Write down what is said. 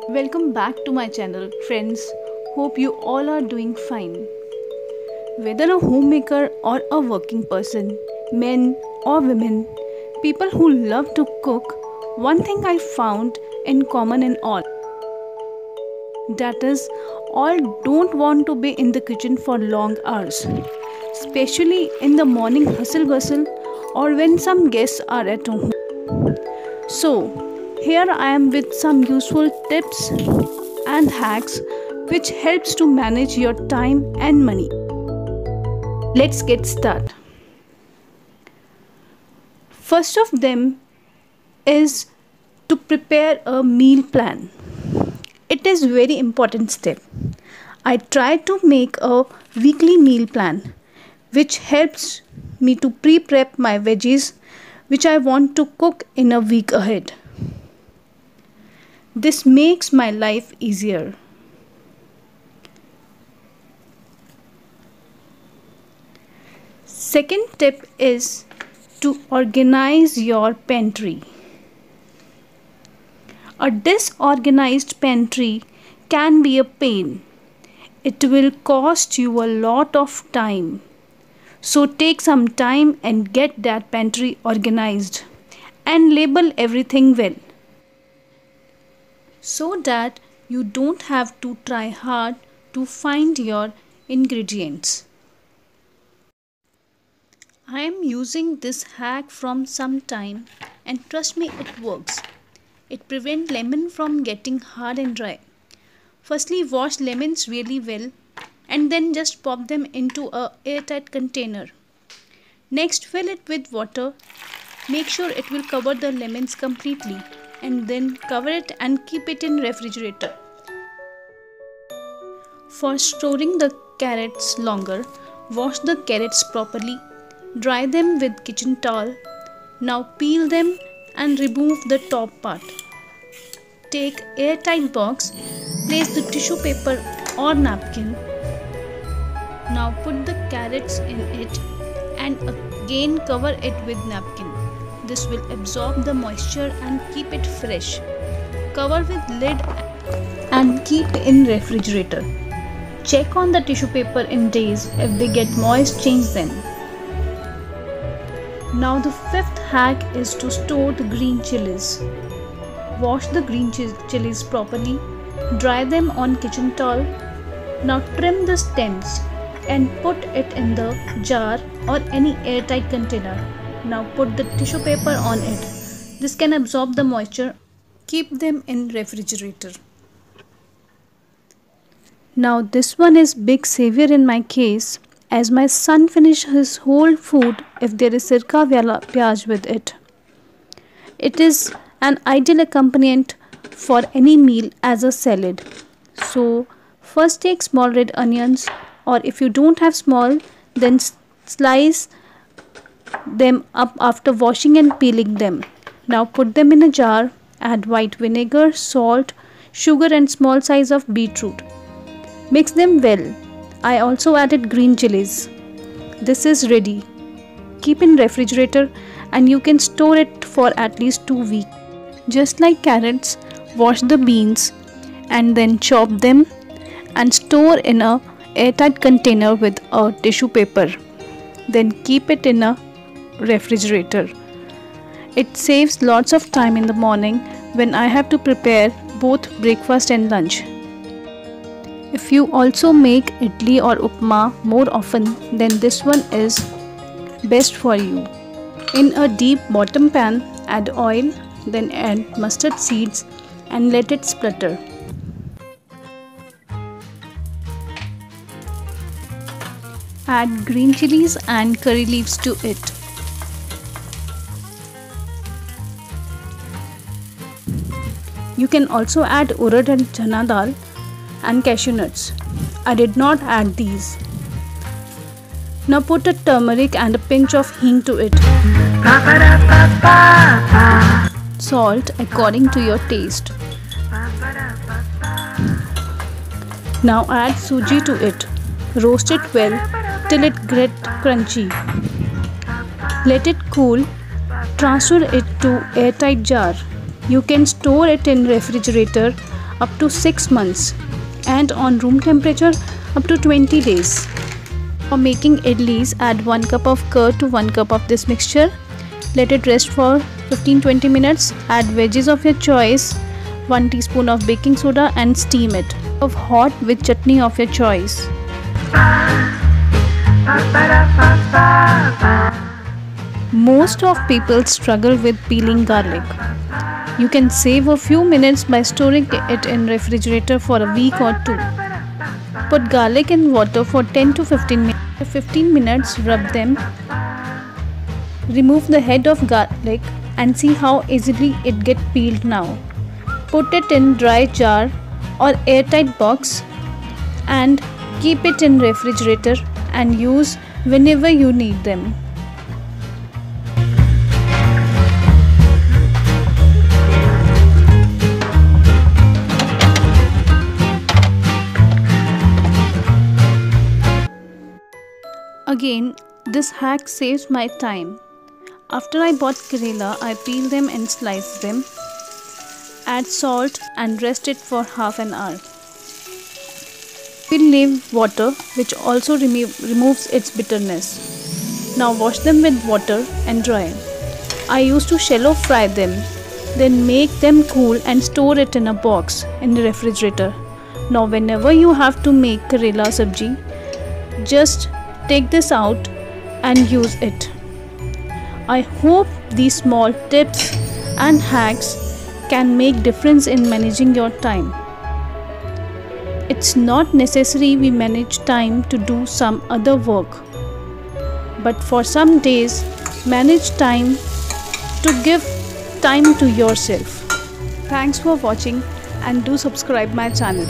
Welcome back to my channel, friends. Hope you all are doing fine. Whether a homemaker or a working person, men or women, people who love to cook, one thing I found in common in all. That is, all don't want to be in the kitchen for long hours, especially in the morning hustle bustle or when some guests are at home. So, here I am with some useful tips and hacks which helps to manage your time and money. Let's get started. First of them is to prepare a meal plan. It is very important step. I try to make a weekly meal plan which helps me to pre-prep my veggies which I want to cook in a week ahead. This makes my life easier. Second tip is to organize your pantry. A disorganized pantry can be a pain. It will cost you a lot of time. So take some time and get that pantry organized and label everything well, so that you don't have to try hard to find your ingredients. I am using this hack from some time and trust me, it works. It prevents lemon from getting hard and dry. Firstly, wash lemons really well and then just pop them into a airtight container. Next, fill it with water. Make sure it will cover the lemons completely and then cover it and keep it in refrigerator. For storing the carrots longer, wash the carrots properly, dry them with kitchen towel. Now peel them and remove the top part. Take airtight box, place the tissue paper or napkin. Now put the carrots in it and again cover it with napkin. This will absorb the moisture and keep it fresh. Cover with lid and keep in refrigerator. Check on the tissue paper in days. If they get moist, change them. Now the fifth hack is to store the green chilies. Wash the green chilies properly. Dry them on kitchen towel. Now trim the stems and put it in the jar or any airtight container. Now put the tissue paper on it. This can absorb the moisture. Keep them in refrigerator. Now this one is big savior in my case, as my son finishes his whole food if there is sirka wala pyaj with it. It is an ideal accompaniment for any meal as a salad. So first take small red onions, or if you don't have small, then slice them up after washing and peeling them. Now put them in a jar, add white vinegar, salt, sugar and small size of beetroot. Mix them well. I also added green chilies. This is ready. Keep in refrigerator and you can store it for at least 2 weeks. Just like carrots, wash the beans and then chop them and store in a airtight container with a tissue paper. Then keep it in a refrigerator. It saves lots of time in the morning when I have to prepare both breakfast and lunch. If you also make idli or upma more often, then this one is best for you. In a deep bottom pan, add oil, then add mustard seeds and let it splutter. Add green chilies and curry leaves to it. You can also add urad and chana dal and cashew nuts. I did not add these. Now put a turmeric and a pinch of hing to it. Salt according to your taste. Now add suji to it. Roast it well till it gets crunchy. Let it cool. Transfer it to airtight jar. You can store it in refrigerator up to 6 months, and on room temperature up to 20 days. For making idlis, add 1 cup of curd to 1 cup of this mixture. Let it rest for 15-20 minutes. Add veggies of your choice, 1 teaspoon of baking soda, and steam it. Serve hot with chutney of your choice. Most of people struggle with peeling garlic. You can save a few minutes by storing it in refrigerator for a week or two. Put garlic in water for 10 to 15 minutes. After 15 minutes, rub them. Remove the head of garlic and see how easily it gets peeled now. Put it in dry jar or airtight box and keep it in refrigerator and use whenever you need them. Again, this hack saves my time. After I bought Karela, I peel them and slice them. Add salt and rest it for half an hour. We'll leave water, which also removes its bitterness. Now wash them with water and dry. I used to shallow fry them, then make them cool and store it in a box in the refrigerator. Now whenever you have to make Karela sabji, just take this out and use it. I hope these small tips and hacks can make difference in managing your time. It's not necessary we manage time to do some other work, but for some days manage time to give time to yourself. Thanks for watching and do subscribe my channel.